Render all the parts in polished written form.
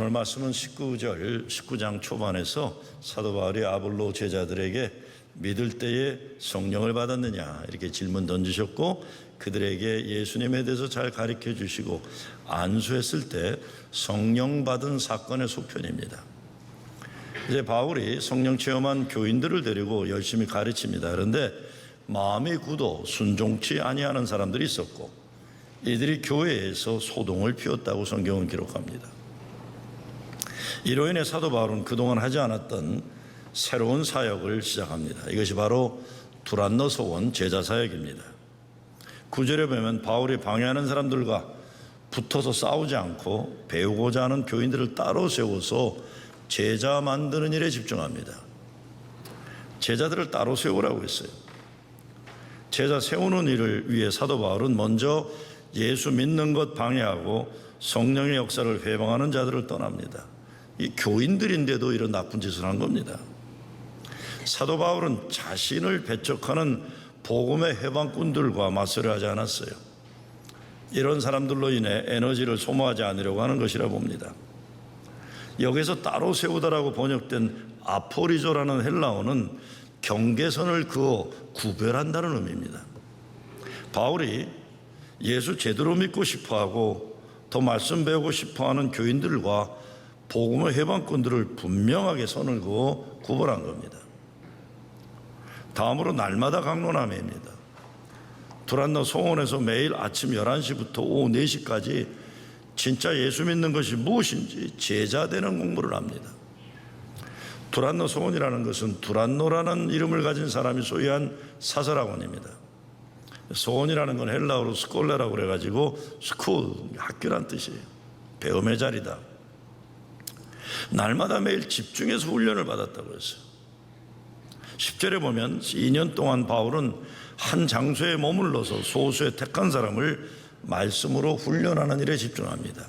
오늘 말씀은 19장 초반에서 사도 바울이 아볼로 제자들에게 믿을 때에 성령을 받았느냐 이렇게 질문 던지셨고, 그들에게 예수님에 대해서 잘 가르쳐 주시고 안수했을 때 성령 받은 사건의 속편입니다. 이제 바울이 성령 체험한 교인들을 데리고 열심히 가르칩니다. 그런데 마음이 굳어 순종치 아니하는 사람들이 있었고, 이들이 교회에서 소동을 피웠다고 성경은 기록합니다. 이로 인해 사도 바울은 그동안 하지 않았던 새로운 사역을 시작합니다. 이것이 바로 두란노 소원 제자 사역입니다. 9절에 보면 바울이 방해하는 사람들과 붙어서 싸우지 않고 배우고자 하는 교인들을 따로 세워서 제자 만드는 일에 집중합니다. 제자들을 따로 세우라고 했어요. 제자 세우는 일을 위해 사도 바울은 먼저 예수 믿는 것 방해하고 성령의 역사를 회방하는 자들을 떠납니다. 이 교인들인데도 이런 나쁜 짓을 한 겁니다. 사도 바울은 자신을 배척하는 복음의 해방꾼들과 맞서려 하지 않았어요. 이런 사람들로 인해 에너지를 소모하지 않으려고 하는 것이라 봅니다. 여기서 따로 세우다라고 번역된 아포리조라는 헬라어는 경계선을 그어 구별한다는 의미입니다. 바울이 예수 제대로 믿고 싶어하고 더 말씀 배우고 싶어하는 교인들과 복음의 해방꾼들을 분명하게 선을 그어 구분한 겁니다. 다음으로 날마다 강론함회입니다. 두란노 소원에서 매일 아침 11시부터 오후 4시까지 진짜 예수 믿는 것이 무엇인지 제자 되는 공부를 합니다. 두란노 소원이라는 것은 두란노라는 이름을 가진 사람이 소유한 사설학원입니다. 소원이라는 건 헬라어로 스콜레라고 그래가지고 스쿨, 학교란 뜻이에요. 배움의 자리다. 날마다 매일 집중해서 훈련을 받았다고 했어요. 10절에 보면 2년 동안 바울은 한 장소에 머물러서 소수의 택한 사람을 말씀으로 훈련하는 일에 집중합니다.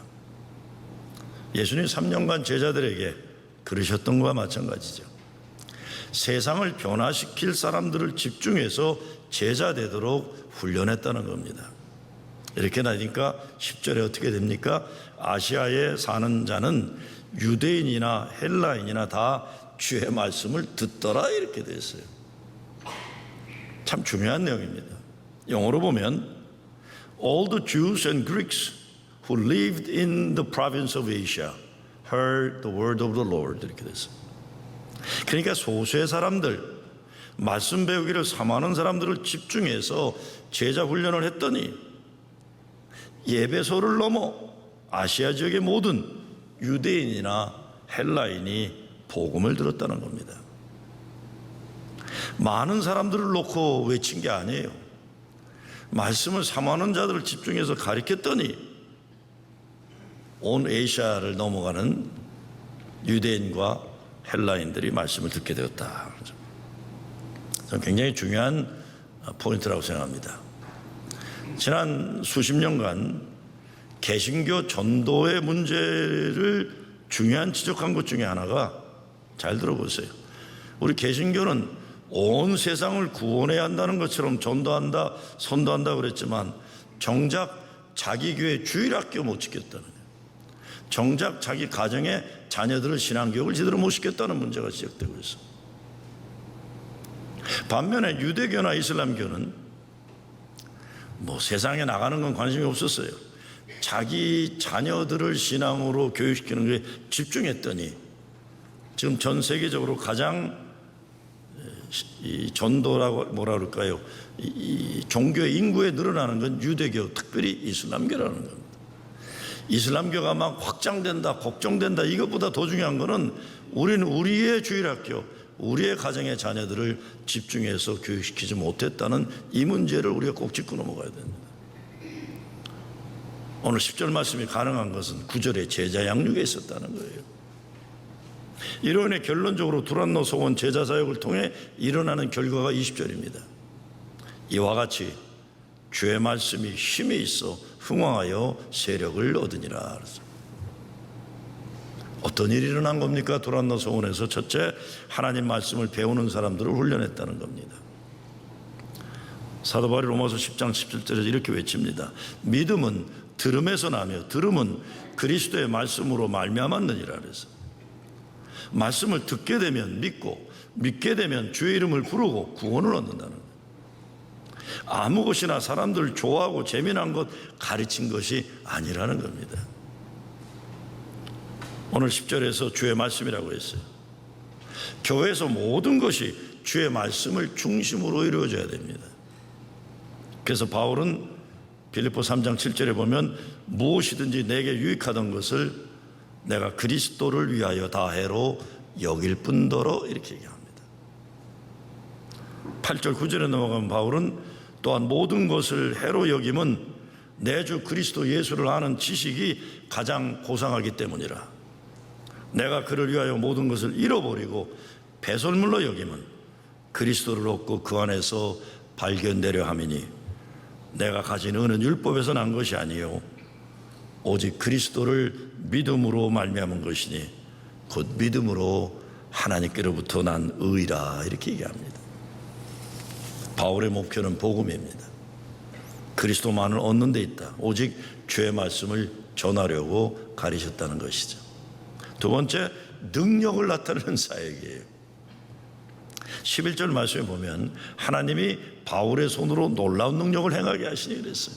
예수님 3년간 제자들에게 그러셨던 것과 마찬가지죠. 세상을 변화시킬 사람들을 집중해서 제자 되도록 훈련했다는 겁니다. 이렇게 나니까 10절에 어떻게 됩니까? 아시아에 사는 자는 유대인이나 헬라인이나 다 주의 말씀을 듣더라 이렇게 돼 있어요. 참 중요한 내용입니다. 영어로 보면 All the Jews and Greeks who lived in the province of Asia heard the word of the Lord 이렇게 됐어요. 그러니까 소수의 사람들, 말씀 배우기를 삼하는 사람들을 집중해서 제자 훈련을 했더니 예배소를 넘어 아시아 지역의 모든 유대인이나 헬라인이 복음을 들었다는 겁니다. 많은 사람들을 놓고 외친 게 아니에요. 말씀을 삼하는 자들을 집중해서 가르쳤더니 온 아시아를 넘어가는 유대인과 헬라인들이 말씀을 듣게 되었다. 저는 굉장히 중요한 포인트라고 생각합니다. 지난 수십 년간 개신교 전도의 문제를 중요한 지적한 것 중에 하나가, 잘 들어보세요. 우리 개신교는 온 세상을 구원해야 한다는 것처럼 전도한다, 선도한다 그랬지만 정작 자기 교회 주일학교 못 지켰다는 거예요. 정작 자기 가정의 자녀들을 신앙교육을 제대로 못 시켰다는 문제가 지적되고 있어요. 반면에 유대교나 이슬람교는 세상에 나가는 건 관심이 없었어요. 자기 자녀들을 신앙으로 교육시키는 것에 집중했더니 지금 전 세계적으로 가장 이 전도라고 뭐라 그럴까요? 이 종교의 인구에 늘어나는 건 유대교, 특별히 이슬람교라는 겁니다. 이슬람교가 막 확장된다, 걱정된다, 이것보다 더 중요한 거는 우리는 우리의 주일학교, 우리의 가정의 자녀들을 집중해서 교육시키지 못했다는 이 문제를 우리가 꼭 짚고 넘어가야 됩니다. 오늘 10절 말씀이 가능한 것은 9절에 제자 양육에 있었다는 거예요. 이로 인해 결론적으로 두란노 소원 제자 사역을 통해 일어나는 결과가 20절입니다. 이와 같이 주의 말씀이 힘이 있어 흥왕하여 세력을 얻으니라. 어떤 일이 일어난 겁니까? 두란노 소원에서 첫째, 하나님 말씀을 배우는 사람들을 훈련했다는 겁니다. 사도 바울이 로마서 10장 17절에서 이렇게 외칩니다. 믿음은 들음에서 나며 들음은 그리스도의 말씀으로 말미암았느니라. 그래서 말씀을 듣게 되면 믿고 믿게 되면 주의 이름을 부르고 구원을 얻는다는 거예요. 아무 것이나 사람들 좋아하고 재미난 것 가르친 것이 아니라는 겁니다. 오늘 10절에서 주의 말씀이라고 했어요. 교회에서 모든 것이 주의 말씀을 중심으로 이루어져야 됩니다. 그래서 바울은 빌립보 3장 7절에 보면 무엇이든지 내게 유익하던 것을 내가 그리스도를 위하여 다 해로 여길 뿐더러 이렇게 얘기합니다. 8절 9절에 넘어가면 바울은 또한 모든 것을 해로 여김은 내 주 그리스도 예수를 아는 지식이 가장 고상하기 때문이라. 내가 그를 위하여 모든 것을 잃어버리고 배설물로 여김은 그리스도를 얻고 그 안에서 발견되려 함이니 내가 가진 은은 율법에서 난 것이 아니요 오직 그리스도를 믿음으로 말미암은 것이니 곧 믿음으로 하나님께로부터 난 의라. 이렇게 얘기합니다. 바울의 목표는 복음입니다. 그리스도만을 얻는 데 있다. 오직 주의 말씀을 전하려고 가르쳤다는 것이죠. 두 번째, 능력을 나타내는 사역이에요. 11절 말씀에 보면 하나님이 바울의 손으로 놀라운 능력을 행하게 하시니 그랬어요.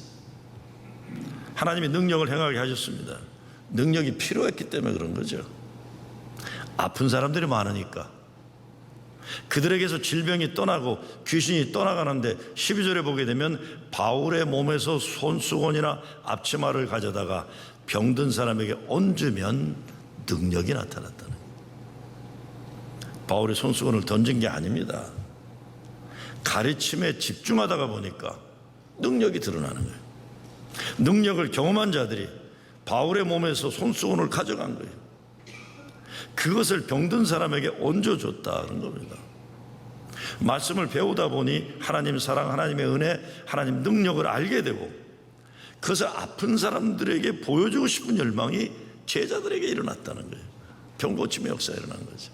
하나님이 능력을 행하게 하셨습니다. 능력이 필요했기 때문에 그런 거죠. 아픈 사람들이 많으니까. 그들에게서 질병이 떠나고 귀신이 떠나가는데 12절에 보게 되면 바울의 몸에서 손수건이나 앞치마를 가져다가 병든 사람에게 얹으면 능력이 나타났다는 거예요. 바울의 손수건을 던진 게 아닙니다. 가르침에 집중하다가 보니까 능력이 드러나는 거예요. 능력을 경험한 자들이 바울의 몸에서 손수건을 가져간 거예요. 그것을 병든 사람에게 얹어줬다는 겁니다. 말씀을 배우다 보니 하나님 사랑, 하나님의 은혜, 하나님 능력을 알게 되고 그것을 아픈 사람들에게 보여주고 싶은 열망이 제자들에게 일어났다는 거예요. 병고침의 역사가 일어난 거죠.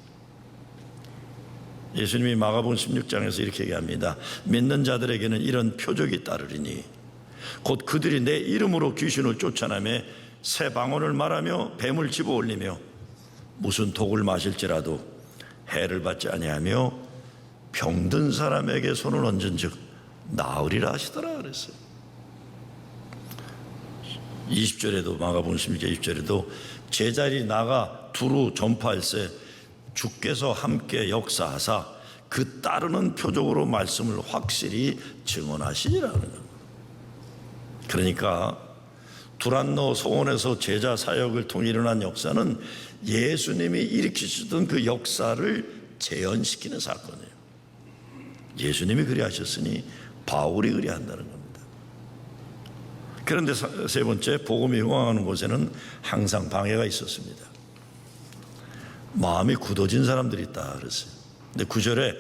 예수님이 마가복음 16장에서 이렇게 얘기합니다. 믿는 자들에게는 이런 표적이 따르리니 곧 그들이 내 이름으로 귀신을 쫓아내며 새 방언을 말하며 뱀을 집어올리며 무슨 독을 마실지라도 해를 받지 아니하며 병든 사람에게 손을 얹은 즉 나으리라 하시더라 그랬어요. 20절에도 마가복음 16장 20절에도 제자리 나가 두루 전파할세 주께서 함께 역사하사 그 따르는 표적으로 말씀을 확실히 증언하시리라는 겁니다. 그러니까 두란노 소원에서 제자 사역을 통해 일어난 역사는 예수님이 일으키셨던 그 역사를 재현시키는 사건이에요. 예수님이 그리하셨으니 바울이 그리한다는 겁니다. 그런데 세 번째, 복음이 흥황하는 곳에는 항상 방해가 있었습니다. 마음이 굳어진 사람들이 있다 그랬어요. 근데 9절에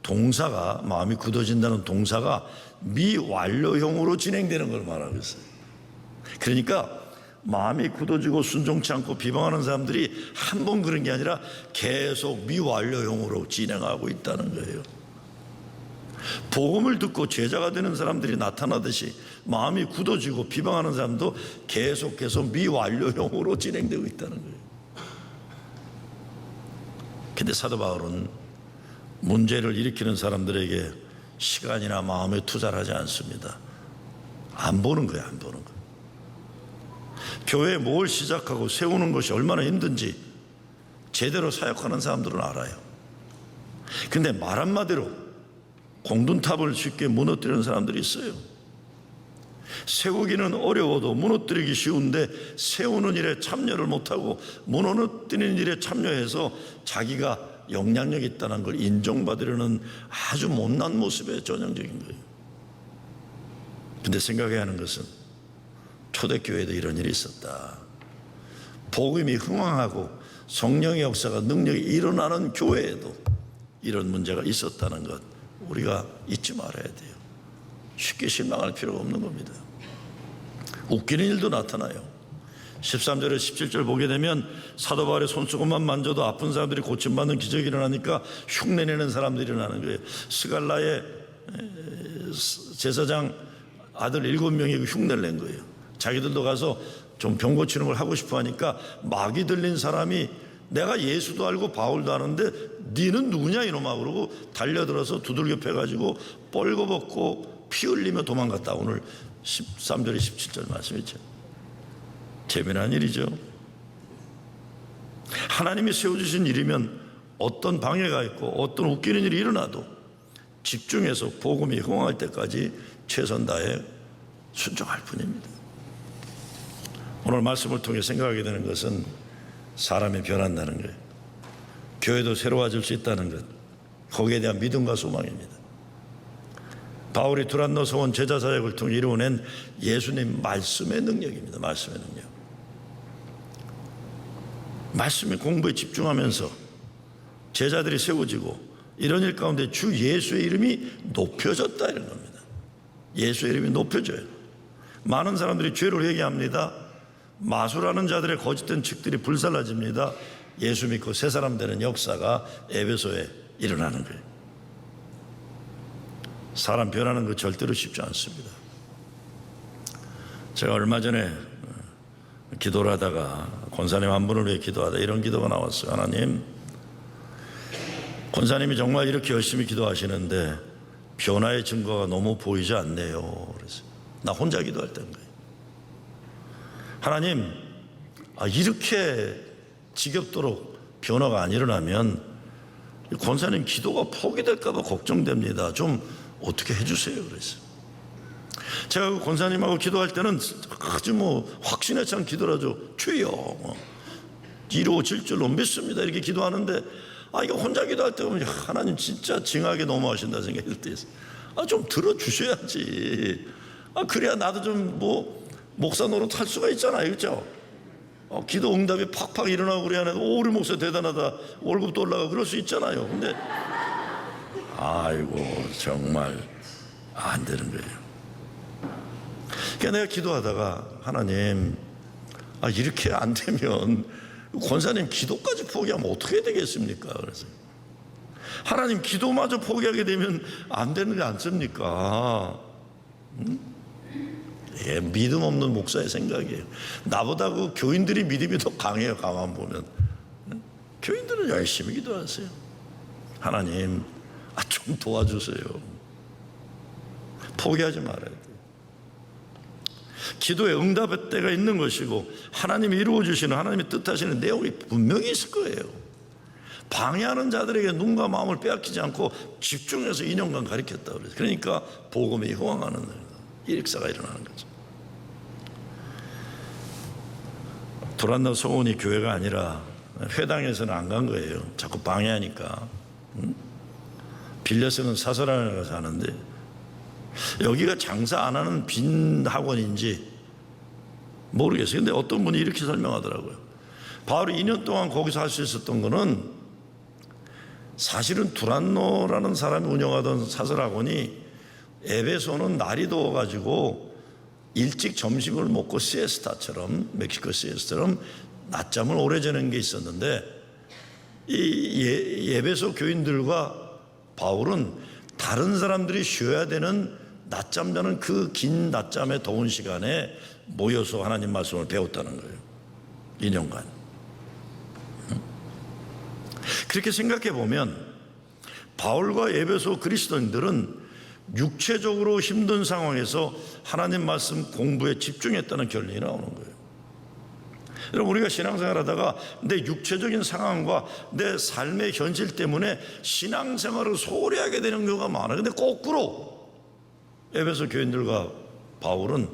동사가, 마음이 굳어진다는 동사가 미완료형으로 진행되는 걸 말하고 있어요. 그러니까 마음이 굳어지고 순종치 않고 비방하는 사람들이 한 번 그런 게 아니라 계속 미완료형으로 진행하고 있다는 거예요. 복음을 듣고 제자가 되는 사람들이 나타나듯이 마음이 굳어지고 비방하는 사람도 계속해서 미완료형으로 진행되고 있다는 거예요. 근데 사도 바울은 문제를 일으키는 사람들에게 시간이나 마음에 투자를 하지 않습니다. 안 보는 거예요, 안 보는 거예요. 교회에 뭘 시작하고 세우는 것이 얼마나 힘든지 제대로 사역하는 사람들은 알아요. 근데 말 한마디로 공든탑을 쉽게 무너뜨리는 사람들이 있어요. 세우기는 어려워도 무너뜨리기 쉬운데 세우는 일에 참여를 못하고 무너뜨리는 일에 참여해서 자기가 영향력이 있다는 걸 인정받으려는 아주 못난 모습의 전형적인 거예요. 근데 생각해야 하는 것은 초대교회에도 이런 일이 있었다. 복음이 흥황하고 성령의 역사가 능력이 일어나는 교회에도 이런 문제가 있었다는 것 우리가 잊지 말아야 돼요. 쉽게 실망할 필요가 없는 겁니다. 웃기는 일도 나타나요. 13절에 17절 보게 되면 사도 바울의 손수건만 만져도 아픈 사람들이 고침받는 기적이 일어나니까 흉내내는 사람들이 일어나는 거예요. 스갈라의 제사장 아들 7명이 흉내를 낸 거예요. 자기들도 가서 좀 병 고치는 걸 하고 싶어 하니까 마귀 들린 사람이 내가 예수도 알고 바울도 아는데 니는 누구냐 이놈아 그러고 달려들어서 두들겨 패가지고 뻘거벗고 피 흘리며 도망갔다. 오늘 13절에 17절 말씀이죠. 재미난 일이죠. 하나님이 세워주신 일이면 어떤 방해가 있고 어떤 웃기는 일이 일어나도 집중해서 복음이 흥황할 때까지 최선 다해 순종할 뿐입니다. 오늘 말씀을 통해 생각하게 되는 것은 사람이 변한다는 거예요. 교회도 새로워질 수 있다는 것, 거기에 대한 믿음과 소망입니다. 바울이 두란노서 온 제자 사역을 통해 이루어낸 예수님 말씀의 능력입니다. 말씀의 능력. 말씀의 공부에 집중하면서 제자들이 세워지고 이런 일 가운데 주 예수의 이름이 높여졌다 이런 겁니다. 예수의 이름이 높여져요. 많은 사람들이 죄를 회개합니다. 마술하는 자들의 거짓된 측들이 불살라집니다. 예수 믿고 새 사람 되는 역사가 에베소에 일어나는 거예요. 사람 변하는 거 절대로 쉽지 않습니다. 제가 얼마 전에 기도를 하다가 권사님 한 분을 위해 기도하다 이런 기도가 나왔어요. 하나님, 권사님이 정말 이렇게 열심히 기도하시는데 변화의 증거가 너무 보이지 않네요. 그래서 나 혼자 기도할 때인 거예요. 하나님, 이렇게 지겹도록 변화가 안 일어나면 권사님 기도가 포기될까 봐 걱정됩니다. 좀 어떻게 해주세요. 그래서 제가 그 권사님하고 기도할 때는 아주 확신에 찬 기도라죠. 주여 1호 7절로 믿습니다 이렇게 기도하는데 이거 혼자 기도할 때 보면 하나님 진짜 징하게 너무하신다 생각이 들 때 있어요. 좀 들어주셔야지. 그래야 나도 좀 목사 노릇 할 수가 있잖아요. 그렇죠? 기도 응답이 팍팍 일어나고 그래야 우리 목사 대단하다 월급도 올라가고 그럴 수 있잖아요. 근데 아이고 정말 안 되는 거예요. 그러니까 내가 기도하다가 하나님 이렇게 안 되면 권사님 기도까지 포기하면 어떻게 되겠습니까? 그래서 하나님 기도마저 포기하게 되면 안 되는 게 않습니까? 믿음 없는 목사의 생각이에요. 나보다 그 교인들이 믿음이 더 강해요. 가만 보면 교인들은 열심히 기도하세요. 하나님 좀 도와주세요. 포기하지 말아야 돼요. 기도에 응답의 때가 있는 것이고 하나님이 이루어주시는 하나님이 뜻하시는 내용이 분명히 있을 거예요. 방해하는 자들에게 눈과 마음을 빼앗기지 않고 집중해서 2년간 가르쳤다 그래서 그러니까 복음이 흥황하는 일익사가 일어나는 거죠. 두란노 소원이 교회가 아니라 회당에서는 안 간 거예요. 자꾸 방해하니까. 빌려 쓰는 사설안에 가서 하는데 여기가 장사 안 하는 빈 학원인지 모르겠어요. 근데 어떤 분이 이렇게 설명하더라고요. 바울이 2년 동안 거기서 할 수 있었던 거는 사실은 두란노라는 사람이 운영하던 사설학원이 에베소는 날이 더워가지고 일찍 점심을 먹고 시에스타처럼 멕시코 시에스타처럼 낮잠을 오래 자는 게 있었는데 이 에베소 교인들과 바울은 다른 사람들이 쉬어야 되는 낮잠 자는 그 긴 낮잠의 더운 시간에 모여서 하나님 말씀을 배웠다는 거예요. 2년간. 그렇게 생각해 보면 바울과 에베소 그리스도인들은 육체적으로 힘든 상황에서 하나님 말씀 공부에 집중했다는 결론이 나오는 거예요. 여러분 우리가 신앙생활 하다가 내 육체적인 상황과 내 삶의 현실 때문에 신앙생활을 소홀히 하게 되는 경우가 많아요. 근데 거꾸로 에베소 교인들과 바울은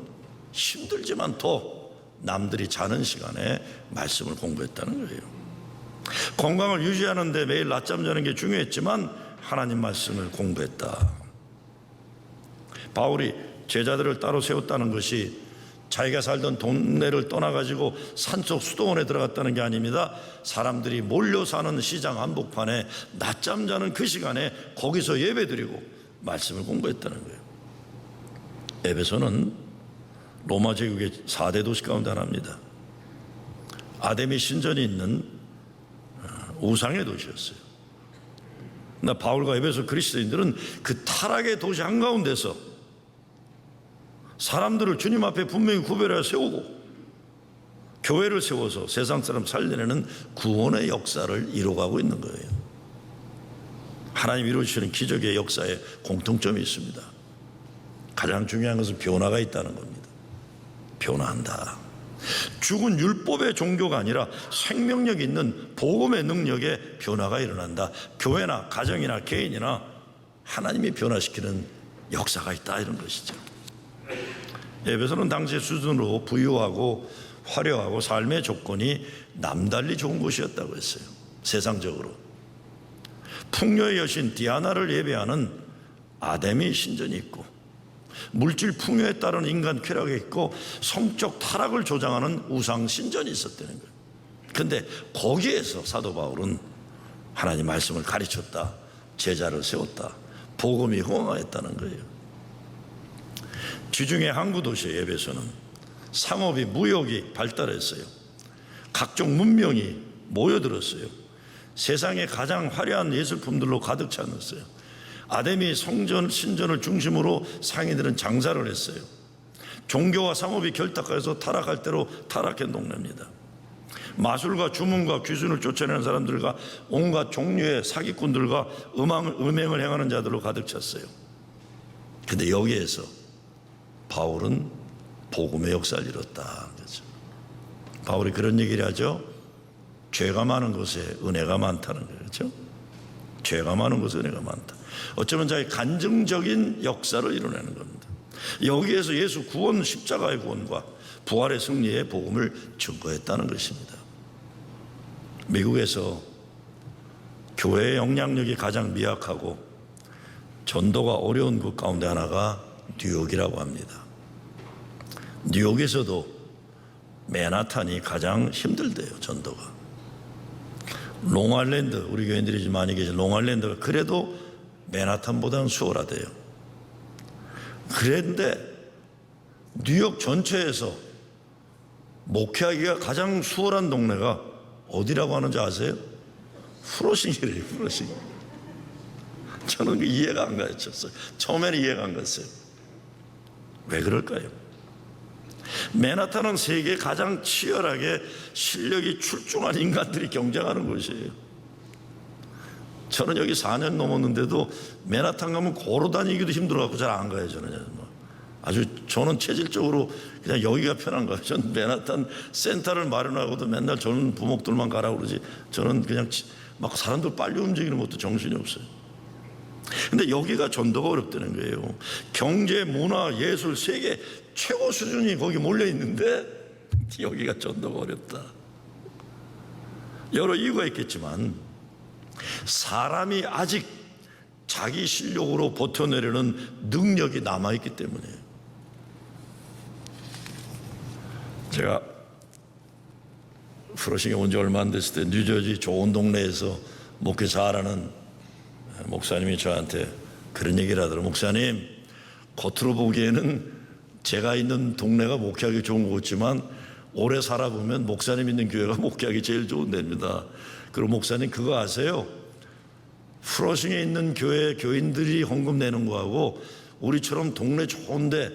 힘들지만 더 남들이 자는 시간에 말씀을 공부했다는 거예요. 건강을 유지하는 데 매일 낮잠 자는 게 중요했지만 하나님 말씀을 공부했다. 바울이 제자들을 따로 세웠다는 것이 자기가 살던 동네를 떠나가지고 산속 수도원에 들어갔다는 게 아닙니다. 사람들이 몰려 사는 시장 한복판에 낮잠 자는 그 시간에 거기서 예배드리고 말씀을 공부했다는 거예요. 에베소는 로마 제국의 4대 도시 가운데 하나입니다. 아데미 신전이 있는 우상의 도시였어요. 그러나 바울과 에베소 그리스도인들은 그 타락의 도시 한가운데서 사람들을 주님 앞에 분명히 구별해 세우고 교회를 세워서 세상 사람 살려내는 구원의 역사를 이루어가고 있는 거예요. 하나님 이루시는 기적의 역사에 공통점이 있습니다. 가장 중요한 것은 변화가 있다는 겁니다. 변화한다. 죽은 율법의 종교가 아니라 생명력 있는 복음의 능력에 변화가 일어난다. 교회나 가정이나 개인이나 하나님이 변화시키는 역사가 있다, 이런 것이죠. 에베소는 당시의 수준으로 부유하고 화려하고 삶의 조건이 남달리 좋은 곳이었다고 했어요. 세상적으로 풍요의 여신 디아나를 예배하는 아데미 신전이 있고, 물질 풍요에 따른 인간 쾌락이 있고, 성적 타락을 조장하는 우상 신전이 있었다는 거예요. 그런데 거기에서 사도 바울은 하나님 말씀을 가르쳤다, 제자를 세웠다, 복음이 흥황했다는 거예요. 지중해 항구 도시 에베소는 상업이, 무역이 발달했어요. 각종 문명이 모여들었어요. 세상에 가장 화려한 예술품들로 가득 찼어요. 아데미 성전, 신전을 중심으로 상인들은 장사를 했어요. 종교와 상업이 결탁해서 타락할 대로 타락한 동네입니다. 마술과 주문과 귀순을 쫓아내는 사람들과 온갖 종류의 사기꾼들과 음행을 행하는 자들로 가득 찼어요. 그런데 여기에서 바울은 복음의 역사를 이뤘다. 그렇죠? 바울이 그런 얘기를 하죠. 죄가 많은 곳에 은혜가 많다는 거예요. 그렇죠? 죄가 많은 곳에 은혜가 많다. 어쩌면 자기 간증적인 역사를 이뤄내는 겁니다. 여기에서 예수 구원, 십자가의 구원과 부활의 승리의 복음을 증거했다는 것입니다. 미국에서 교회의 영향력이 가장 미약하고 전도가 어려운 곳 가운데 하나가 뉴욕이라고 합니다. 뉴욕에서도 맨하탄이 가장 힘들대요, 전도가. 롱아일랜드, 우리 교인들이 많이 계신 롱아일랜드가 그래도 맨하탄보다는 수월하대요. 그런데 뉴욕 전체에서 목회하기가 가장 수월한 동네가 어디라고 하는지 아세요? 프로싱이래요, 프로싱. 저는 이해가 안 가셨어요. 처음에는 이해가 안 갔어요. 왜 그럴까요? 맨하탄은 세계에 가장 치열하게 실력이 출중한 인간들이 경쟁하는 곳이에요. 저는 여기 4년 넘었는데도 맨하탄 가면 걸어 다니기도 힘들어갖고 잘 안 가요. 저는 체질적으로 그냥 여기가 편한 거예요. 저는 맨하탄 센터를 마련하고도 맨날 저는 부목들만 가라고 그러지, 저는 그냥 막 사람들 빨리 움직이는 것도 정신이 없어요. 근데 여기가 전도가 어렵다는 거예요. 경제, 문화, 예술, 세계 최고 수준이 거기 몰려 있는데 여기가 전도가 어렵다. 여러 이유가 있겠지만 사람이 아직 자기 실력으로 버텨내려는 능력이 남아있기 때문이에요. 제가 프로싱에 온 지 얼마 안 됐을 때 뉴저지 좋은 동네에서 목회 잘하는 목사님이 저한테 그런 얘기를 하더라고요. 목사님, 겉으로 보기에는 제가 있는 동네가 목회하기 좋은 것 같지만 오래 살아보면 목사님 있는 교회가 목회하기 제일 좋은 데입니다. 그리고 목사님 그거 아세요? 프로싱에 있는 교회 교인들이 헌금 내는 거하고 우리처럼 동네 좋은데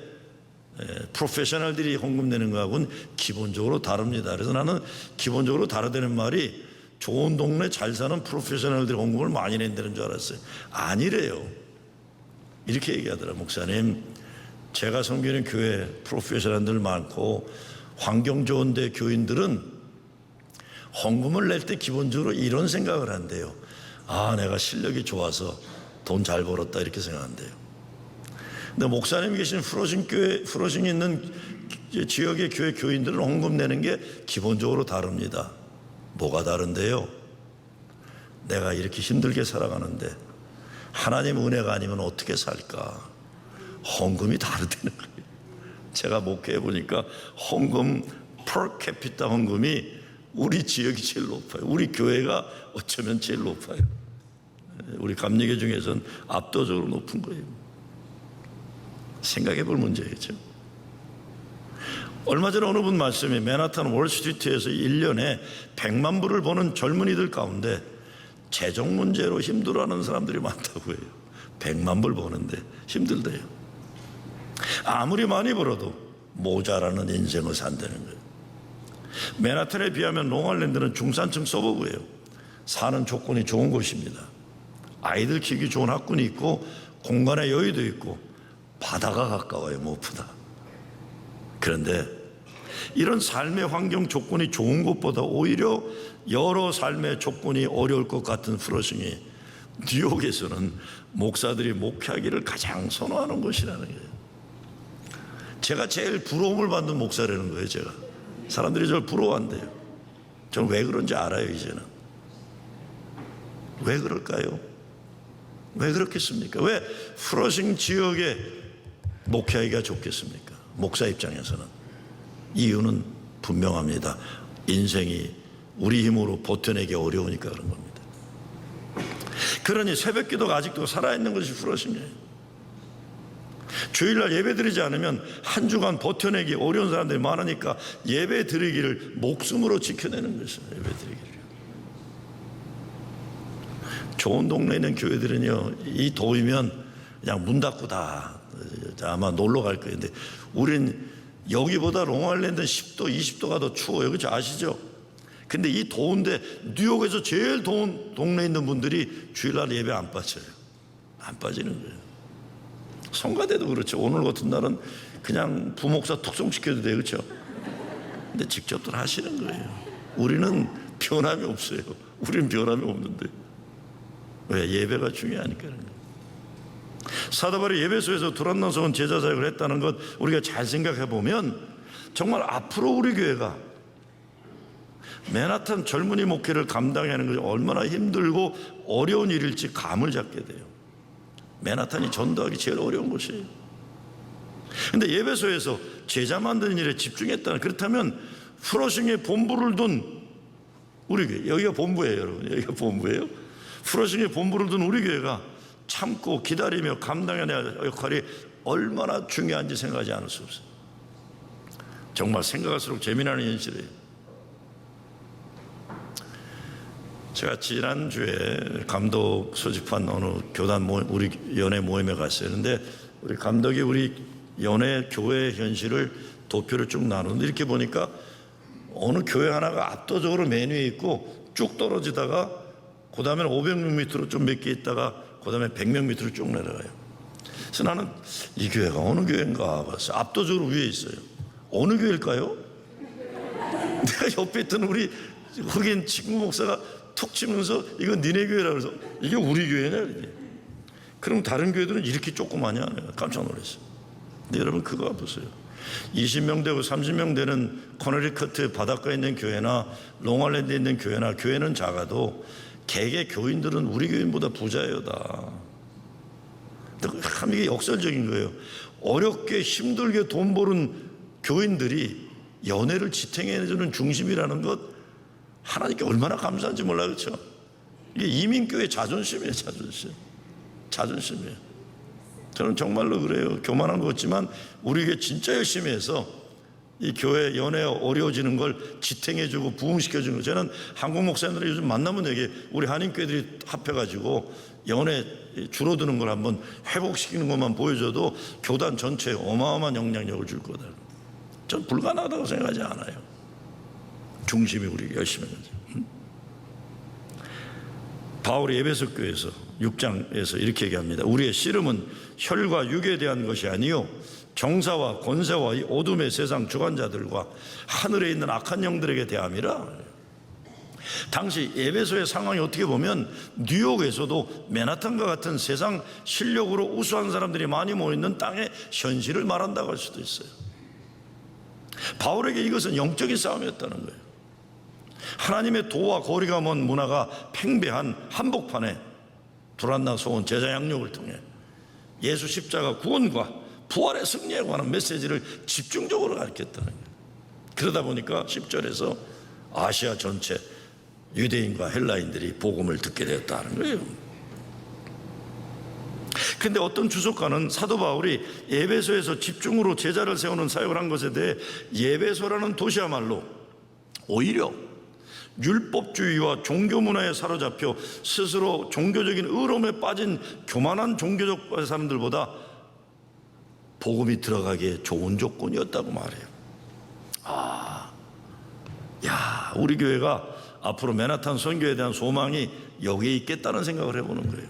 프로페셔널들이 헌금 내는 거하고는 기본적으로 다릅니다. 그래서 나는 기본적으로 다르다는 말이 좋은 동네 잘 사는 프로페셔널들이 헌금을 많이 낸다는 줄 알았어요. 아니래요. 이렇게 얘기하더라. 목사님, 제가 섬기는 교회 프로페셔널들 많고 환경 좋은데 교인들은 헌금을 낼 때 기본적으로 이런 생각을 한대요. 아, 내가 실력이 좋아서 돈 잘 벌었다, 이렇게 생각한대요. 근데 목사님이 계신 프로싱이 있는 지역의 교회 교인들은 헌금 내는 게 기본적으로 다릅니다. 뭐가 다른데요? 내가 이렇게 힘들게 살아가는데 하나님 은혜가 아니면 어떻게 살까? 헌금이 다르다는 거예요. 제가 목회해 보니까 헌금 per capita 헌금이 우리 지역이 제일 높아요. 우리 교회가 어쩌면 제일 높아요. 우리 감리교 중에서는 압도적으로 높은 거예요. 생각해 볼 문제겠죠. 얼마 전에 어느 분 말씀에 맨하탄 월스트리트에서 1년에 100만 불을 버는 젊은이들 가운데 재정 문제로 힘들어하는 사람들이 많다고 해요. 100만 불 버는데 힘들대요. 아무리 많이 벌어도 모자라는 인생을 산다는 거예요. 맨하탄에 비하면 롱아일랜드는 중산층 서버브예요. 사는 조건이 좋은 곳입니다. 아이들 키우기 좋은 학군이 있고 공간의 여유도 있고 바다가 가까워요. 무엇보다. 그런데 이런 삶의 환경 조건이 좋은 것보다 오히려 여러 삶의 조건이 어려울 것 같은 프러싱이 뉴욕에서는 목사들이 목회하기를 가장 선호하는 것이라는 거예요. 제가 제일 부러움을 받는 목사라는 거예요. 제가 사람들이 저를 부러워한대요. 저는 왜 그런지 알아요. 이제는 왜 그럴까요? 왜 그렇겠습니까? 왜 프러싱 지역에 목회하기가 좋겠습니까? 목사 입장에서는 이유는 분명합니다. 인생이 우리 힘으로 버텨내기 어려우니까 그런 겁니다. 그러니 새벽기도가 아직도 살아있는 것이 프러싱이에요. 주일날 예배 드리지 않으면 한 주간 버텨내기 어려운 사람들이 많으니까 예배 드리기를 목숨으로 지켜내는 것이에요. 예배 드리기를. 좋은 동네에 있는 교회들은요, 이 더위면 그냥 문 닫고 다 아마 놀러 갈 거예요. 근데 우린 여기보다 롱아일랜드는 10도, 20도가 더 추워요. 그렇죠? 아시죠? 근데 이 더운데 뉴욕에서 제일 더운 동네에 있는 분들이 주일날 예배 안 빠져요. 안 빠지는 거예요. 성가대도 그렇죠. 오늘 같은 날은 그냥 부목사 특송시켜도 돼요. 그렇죠? 근데 직접들 하시는 거예요. 우리는 변함이 없어요. 우리는 변함이 없는데. 왜? 예배가 중요하니까 그런 거예요. 사도 바울이 예배소에서 두란노서 온 제자 사역을 했다는 것 우리가 잘 생각해 보면 정말 앞으로 우리 교회가 맨하탄 젊은이 목회를 감당하는 것이 얼마나 힘들고 어려운 일일지 감을 잡게 돼요. 맨하탄이 전도하기 제일 어려운 곳이에요. 그런데 예배소에서 제자 만드는 일에 집중했다는, 그렇다면 프러싱에 본부를 둔 우리 교회, 여기가 본부예요. 여러분, 여기가 본부예요. 프러싱에 본부를 둔 우리 교회가 참고 기다리며 감당해야 할 역할이 얼마나 중요한지 생각하지 않을 수 없어요. 정말 생각할수록 재미나는 현실이에요. 제가 지난주에 감독 소집한 어느 교단 모임, 우리 연예 모임에 갔어요. 그런데 우리 감독이 우리 연예 교회 현실을 도표를 쭉 나누는데 이렇게 보니까 어느 교회 하나가 압도적으로 맨 위에 있고 쭉 떨어지다가 그 다음에 500명 밑으로 좀 몇 개 있다가 그 다음에 100명 밑으로 쭉 내려가요. 그래서 나는 이 교회가 어느 교회인가 봤어요. 압도적으로 위에 있어요. 어느 교회일까요? 내가 옆에 있던 우리 흑인 친구 목사가 툭 치면서 이건 니네 교회라고 해서 이게 우리 교회냐 이게. 그럼 다른 교회들은 이렇게 조그마냐. 내가 깜짝 놀랐어요. 근데 여러분 그거 보세요. 20명 되고 30명 되는 코네리커트 바닷가에 있는 교회나 롱아일랜드에 있는 교회나 교회는 작아도 개개 교인들은 우리 교인보다 부자예요 다. 참 이게 역설적인 거예요. 어렵게 힘들게 돈 버는 교인들이 연애를 지탱해주는 중심이라는 것 하나님께 얼마나 감사한지 몰라요. 그렇죠? 이게 이민교회 자존심이에요. 자존심이에요. 저는 정말로 그래요. 교만한 것 같지만 우리 교회 진짜 열심히 해서 이 교회 연애 어려워지는 걸 지탱해주고 부흥시켜주는 거. 저는 한국 목사님들이 요즘 만나면 되게 우리 한인교회들이 합해가지고 연애 줄어드는 걸 한번 회복시키는 것만 보여줘도 교단 전체에 어마어마한 영향력을 줄 거다. 전 불가능하다고 생각하지 않아요. 중심이 우리 열심히 하죠. 바울이 에베소 교회에서 6장에서 이렇게 얘기합니다. 우리의 씨름은 혈과 육에 대한 것이 아니요 정사와 권세와 이 어둠의 세상 주관자들과 하늘에 있는 악한 영들에게 대함이라. 당시 에베소의 상황이 어떻게 보면 뉴욕에서도 맨하탄과 같은 세상 실력으로 우수한 사람들이 많이 모여있는 땅의 현실을 말한다고 할 수도 있어요. 바울에게 이것은 영적인 싸움이었다는 거예요. 하나님의 도와 거리가 먼 문화가 팽배한 한복판에 두란노서 온 제자 양육을 통해 예수 십자가 구원과 부활의 승리에 관한 메시지를 집중적으로 가르쳤다는 거예요. 그러다 보니까 10절에서 아시아 전체 유대인과 헬라인들이 복음을 듣게 되었다는 거예요. 그런데 어떤 주석가는 사도 바울이 에베소에서 집중으로 제자를 세우는 사역을 한 것에 대해 에베소라는 도시야말로 오히려 율법주의와 종교 문화에 사로잡혀 스스로 종교적인 의로움에 빠진 교만한 종교적 사람들보다 복음이 들어가기에 좋은 조건이었다고 말해요. 우리 교회가 앞으로 맨하탄 선교에 대한 소망이 여기에 있겠다는 생각을 해보는 거예요.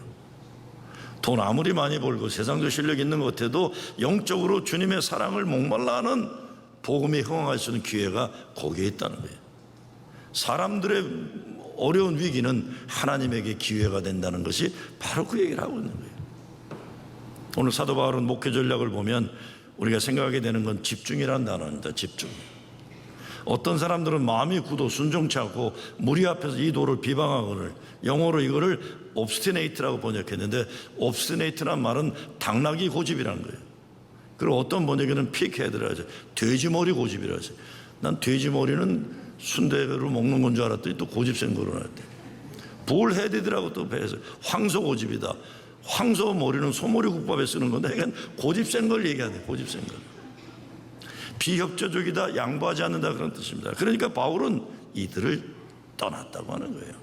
돈 아무리 많이 벌고 세상도 실력 있는 것 같아도 영적으로 주님의 사랑을 목말라 하는 복음이 흥황할 수 있는 기회가 거기에 있다는 거예요. 사람들의 어려운 위기는 하나님에게 기회가 된다는 것이 바로 그 얘기를 하고 있는 거예요. 오늘 사도 바울은 목회 전략을 보면 우리가 생각하게 되는 건 집중이라는 단어입니다. 집중. 어떤 사람들은 마음이 굳어 순종치 않고 무리 앞에서 이 도를 비방하거늘, 영어로 이거를 obstinate라고 번역했는데, obstinate란 말은 당나귀 고집이라는 거예요. 그리고 어떤 번역에는 pighead라 하죠. 돼지머리 고집이라 하죠. 난 돼지머리는 순대로 먹는 건 줄 알았더니 또 고집 센 거로 나왔대. bullheaded라고 또 배워서 황소 고집이다. 황소 머리는 소머리 국밥에 쓰는 건데, 이건 고집 센 걸 얘기하네. 고집 센 걸. 비협조적이다, 양보하지 않는다, 그런 뜻입니다. 그러니까 바울은 이들을 떠났다고 하는 거예요.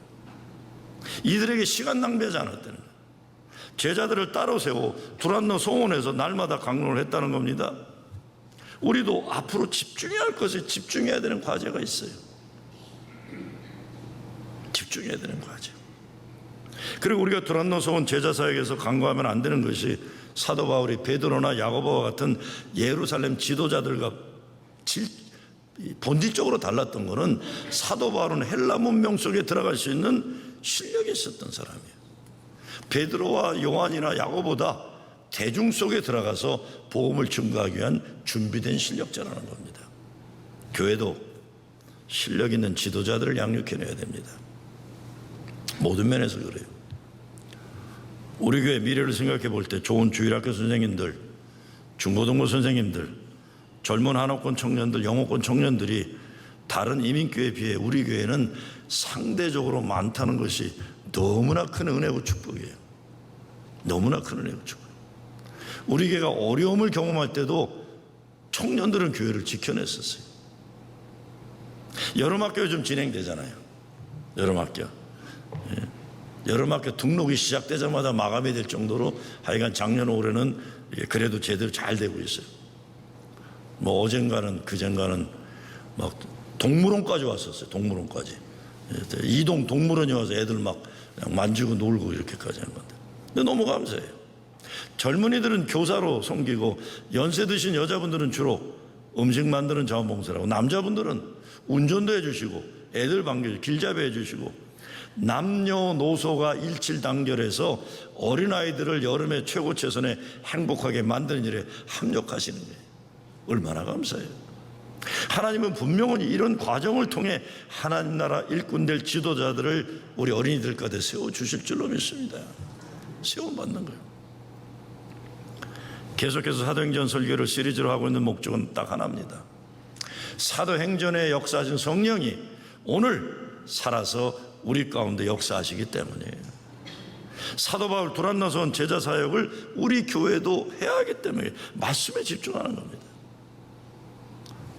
이들에게 시간 낭비하지 않았다는 거예요. 제자들을 따로 세워 두란노 소원에서 날마다 강론을 했다는 겁니다. 우리도 앞으로 집중해야 할 것에 집중해야 되는 과제가 있어요. 집중해야 되는 과제. 그리고 우리가 두란노 소원 제자 사역에서 간과하면 안 되는 것이, 사도 바울이 베드로나 야고보와 같은 예루살렘 지도자들과 본질적으로 달랐던 것은, 사도 바울은 헬라 문명 속에 들어갈 수 있는 실력이 있었던 사람이에요. 베드로와 요한이나 야고보다 대중 속에 들어가서 복음을 증거하기 위한 준비된 실력자라는 겁니다. 교회도 실력 있는 지도자들을 양육해내야 됩니다. 모든 면에서 그래요. 우리 교회 미래를 생각해 볼 때 좋은 주일학교 선생님들, 중고등부 선생님들, 젊은 한옥권 청년들, 영어권 청년들이 다른 이민교회에 비해 우리 교회는 상대적으로 많다는 것이 너무나 큰 은혜고 축복이에요. 너무나 큰 은혜고 축복. 우리 교회가 어려움을 경험할 때도 청년들은 교회를 지켜냈었어요. 여름학교 요즘 진행되잖아요. 여름학교. 여름학교 등록이 시작되자마자 마감이 될 정도로 하여간 작년 올해는 그래도 제대로 잘 되고 있어요. 뭐 어젠가는 그젠가는 막 동물원까지 왔었어요. 동물원까지. 이동 동물원이 와서 애들 막 그냥 만지고 놀고 이렇게까지 하는 건데. 근데 너무 감사해요. 젊은이들은 교사로 섬기고, 연세 드신 여자분들은 주로 음식 만드는 자원봉사라고, 남자분들은 운전도 해주시고 애들 반겨주고 길잡이 해주시고, 남녀노소가 일칠단결해서 어린아이들을 여름의 최고 최선에 행복하게 만드는 일에 합력하시는 거예요. 얼마나 감사해요. 하나님은 분명히 이런 과정을 통해 하나님 나라 일꾼될 지도자들을 우리 어린이들 가운데 세워주실 줄로 믿습니다. 세워받는 거예요. 계속해서 사도행전 설교를 시리즈로 하고 있는 목적은 딱 하나입니다. 사도행전의 역사하신 성령이 오늘 살아서 우리 가운데 역사하시기 때문이에요. 사도 바울 두란노서 온 제자 사역을 우리 교회도 해야 하기 때문에 말씀에 집중하는 겁니다.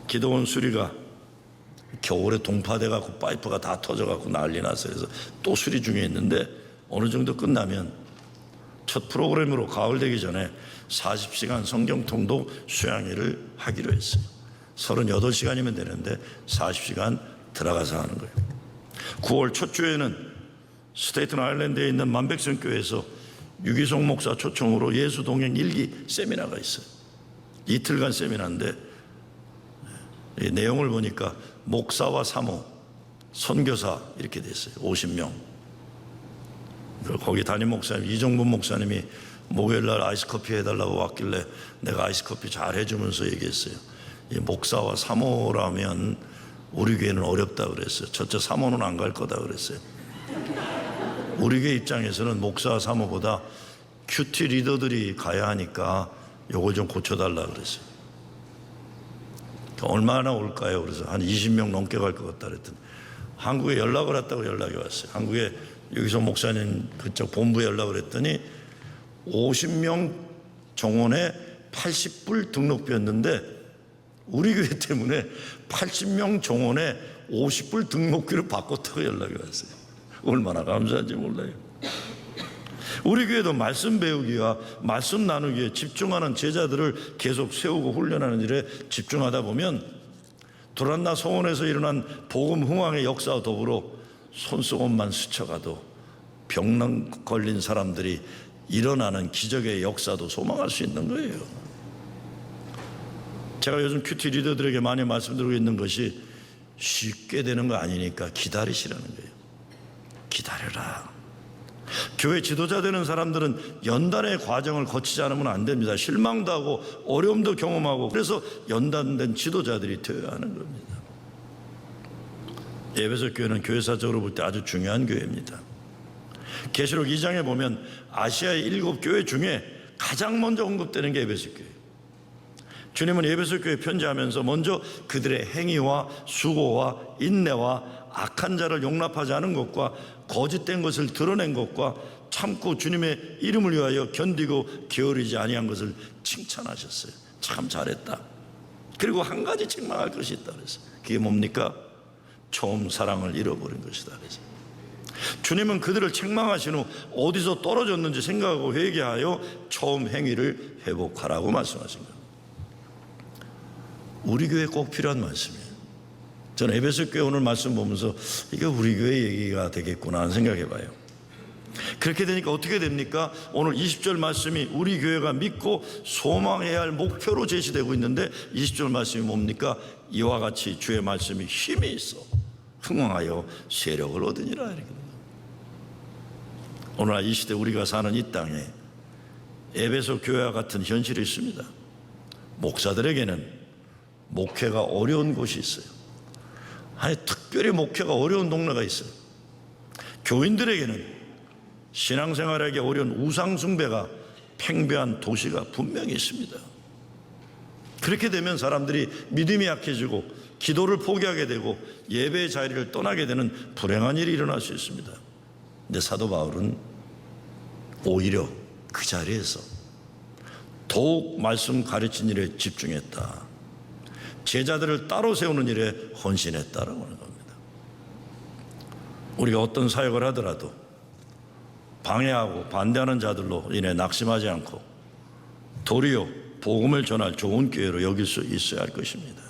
기도원 수리가 겨울에 동파돼 갖고 파이프가 다 터져 갖고 난리 났어요. 그래서 또 수리 중에 있는데, 어느 정도 끝나면 첫 프로그램으로 가을 되기 전에 40시간 성경 통독 수양회를 하기로 했어요. 38시간이면 되는데 40시간 들어가서 하는 거예요. 9월 첫 주에는 스테이튼 아일랜드에 있는 만백성교회에서 유기송 목사 초청으로 예수 동행 일기 세미나가 있어요. 이틀간 세미나인데, 이 내용을 보니까 목사와 사모, 선교사 이렇게 됐어요. 50명. 거기 담임 목사님 이정분 목사님이 목요일날 아이스커피 해달라고 왔길래 내가 아이스커피 잘 해주면서 얘기했어요. 이 목사와 사모라면 우리 교회는 어렵다 그랬어요. 첫째, 사모는 안 갈 거다 그랬어요. 우리 교회 입장에서는 목사와 사모보다 큐티 리더들이 가야 하니까 요거 좀 고쳐달라 그랬어요. 얼마나 올까요? 그래서 한 20명 넘게 갈 것 같다 그랬더니 한국에 연락을 했다고 연락이 왔어요. 한국에 여기서 목사님 그쪽 본부에 연락을 했더니 50명 정원에 80불 등록비였는데, 우리 교회 때문에 80명 정원에 50불 등록비를 바꿨다고 연락이 왔어요. 얼마나 감사한지 몰라요. 우리 교회도 말씀 배우기와 말씀 나누기에 집중하는 제자들을 계속 세우고 훈련하는 일에 집중하다 보면 두란나 소원에서 일어난 복음 흥왕의 역사와 더불어 손수건만 스쳐가도 병 걸린 사람들이 일어나는 기적의 역사도 소망할 수 있는 거예요. 제가 요즘 큐티 리더들에게 많이 말씀드리고 있는 것이 쉽게 되는 거 아니니까 기다리시라는 거예요. 기다려라. 교회 지도자 되는 사람들은 연단의 과정을 거치지 않으면 안 됩니다. 실망도 하고 어려움도 경험하고, 그래서 연단된 지도자들이 되어야 하는 겁니다. 에베소 교회는 교회사적으로 볼 때 아주 중요한 교회입니다. 계시록 2장에 보면 아시아의 7교회 중에 가장 먼저 언급되는 게 에베소 교회. 주님은 에베소 교회 편지하면서 먼저 그들의 행위와 수고와 인내와 악한 자를 용납하지 않은 것과 거짓된 것을 드러낸 것과 참고 주님의 이름을 위하여 견디고 게으르지 아니한 것을 칭찬하셨어요. 참 잘했다. 그리고 한 가지 책망할 것이 있다 그래서 그게 뭡니까? 처음 사랑을 잃어버린 것이다 그래서 주님은 그들을 책망하신 후 어디서 떨어졌는지 생각하고 회개하여 처음 행위를 회복하라고 말씀하신 겁니다. 우리 교회에 꼭 필요한 말씀이에요. 저는 에베소 교회 오늘 말씀 보면서 이게 우리 교회 얘기가 되겠구나 하는 생각해 봐요. 그렇게 되니까 어떻게 됩니까? 오늘 20절 말씀이 우리 교회가 믿고 소망해야 할 목표로 제시되고 있는데 20절 말씀이 뭡니까? 이와 같이 주의 말씀이 힘이 있어 흥왕하여 세력을 얻으니라. 이렇게. 오늘날 이 시대 우리가 사는 이 땅에 에베소 교회와 같은 현실이 있습니다. 목사들에게는 목회가 어려운 곳이 있어요. 아니, 특별히 목회가 어려운 동네가 있어요. 교인들에게는 신앙생활하기 어려운 우상숭배가 팽배한 도시가 분명히 있습니다. 그렇게 되면 사람들이 믿음이 약해지고 기도를 포기하게 되고 예배의 자리를 떠나게 되는 불행한 일이 일어날 수 있습니다. 근데 사도 바울은 오히려 그 자리에서 더욱 말씀 가르친 일에 집중했다. 제자들을 따로 세우는 일에 헌신했다라고 하는 겁니다. 우리가 어떤 사역을 하더라도 방해하고 반대하는 자들로 인해 낙심하지 않고 도리어 복음을 전할 좋은 기회로 여길 수 있어야 할 것입니다.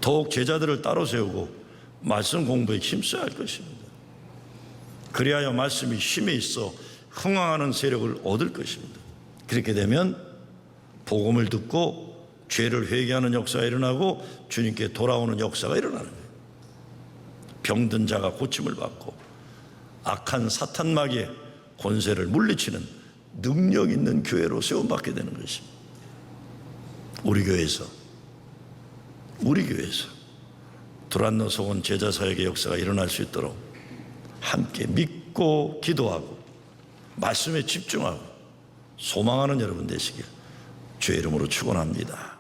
더욱 제자들을 따로 세우고 말씀 공부에 힘써야 할 것입니다. 그리하여 말씀이 힘이 있어 흥왕하는 세력을 얻을 것입니다. 그렇게 되면 복음을 듣고 죄를 회개하는 역사가 일어나고 주님께 돌아오는 역사가 일어나는 거예요. 병든 자가 고침을 받고 악한 사탄 마귀의 권세를 물리치는 능력 있는 교회로 세움받게 되는 것입니다. 우리 교회에서 두란노 소원 제자 사역의 역사가 일어날 수 있도록 함께 믿고 기도하고 말씀에 집중하고 소망하는 여러분 되시길 주의 이름으로 축원합니다.